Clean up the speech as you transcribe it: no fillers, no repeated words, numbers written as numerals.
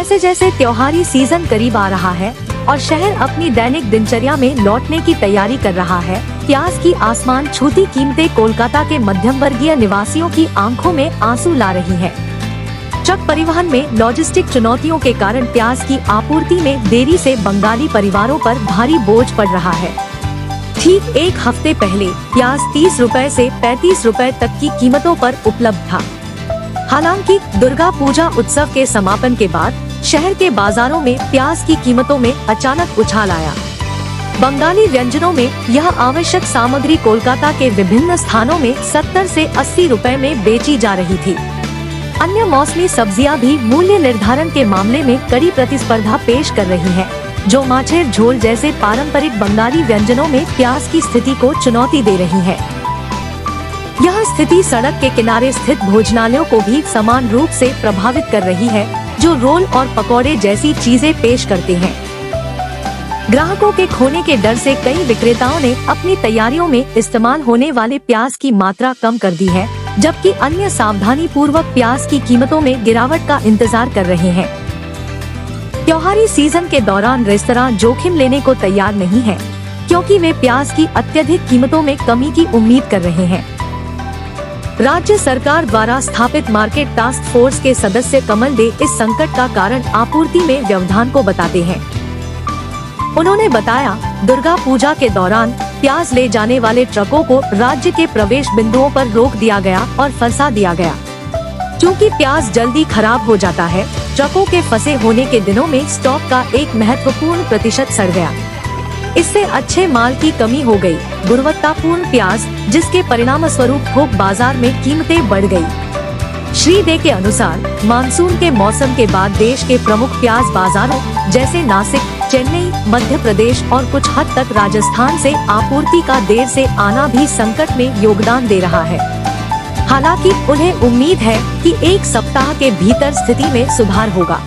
जैसे जैसे त्योहारी सीजन करीब आ रहा है और शहर अपनी दैनिक दिनचर्या में लौटने की तैयारी कर रहा है, प्याज की आसमान छूती कीमतें कोलकाता के मध्यम वर्गीय निवासियों की आंखों में आंसू ला रही हैं। ट्रक परिवहन में लॉजिस्टिक चुनौतियों के कारण प्याज की आपूर्ति में देरी से बंगाली परिवारों पर भारी बोझ पड़ रहा है। ठीक एक हफ्ते पहले प्याज 30 रुपए से 35 रुपए तक की कीमतों पर उपलब्ध था। हालांकि दुर्गा पूजा उत्सव के समापन के बाद शहर के बाजारों में प्याज की कीमतों में अचानक उछाल आया। बंगाली व्यंजनों में यह आवश्यक सामग्री कोलकाता के विभिन्न स्थानों में 70 से 80 रुपए में बेची जा रही थी। अन्य मौसमी सब्जियां भी मूल्य निर्धारण के मामले में कड़ी प्रतिस्पर्धा पेश कर रही हैं, जो माछेर झोल जैसे पारंपरिक बंगाली व्यंजनों में प्याज की स्थिति को चुनौती दे रही है। यह स्थिति सड़क के किनारे स्थित भोजनालयों को भी समान रूप से प्रभावित कर रही है, जो रोल और पकौड़े जैसी चीजें पेश करते हैं। ग्राहकों के खोने के डर से कई विक्रेताओं ने अपनी तैयारियों में इस्तेमाल होने वाले प्याज की मात्रा कम कर दी है, जबकि अन्य सावधानी पूर्वक प्याज की कीमतों में गिरावट का इंतजार कर रहे हैं। त्योहारी सीजन के दौरान रेस्तरां जोखिम लेने को तैयार नहीं है, क्योंकि वे प्याज की अत्यधिक कीमतों में कमी की उम्मीद कर रहे हैं। राज्य सरकार द्वारा स्थापित मार्केट टास्क फोर्स के सदस्य कमल दे इस संकट का कारण आपूर्ति में व्यवधान को बताते हैं। उन्होंने बताया, दुर्गा पूजा के दौरान प्याज ले जाने वाले ट्रकों को राज्य के प्रवेश बिंदुओं पर रोक दिया गया और फंसा दिया गया। क्योंकि प्याज जल्दी खराब हो जाता है, ट्रकों के फंसे होने के दिनों में स्टॉक का एक महत्वपूर्ण प्रतिशत सड़ गया। इससे अच्छे माल की कमी हो गई, गुणवत्तापूर्ण प्याज, जिसके परिणाम स्वरूप थोक बाजार में कीमतें बढ़ गई। श्री दे के अनुसार मानसून के मौसम के बाद देश के प्रमुख प्याज बाजारों जैसे नासिक, चेन्नई, मध्य प्रदेश और कुछ हद तक राजस्थान से आपूर्ति का देर से आना भी संकट में योगदान दे रहा है। हालांकि उन्हें उम्मीद है कि एक सप्ताह के भीतर स्थिति में सुधार होगा।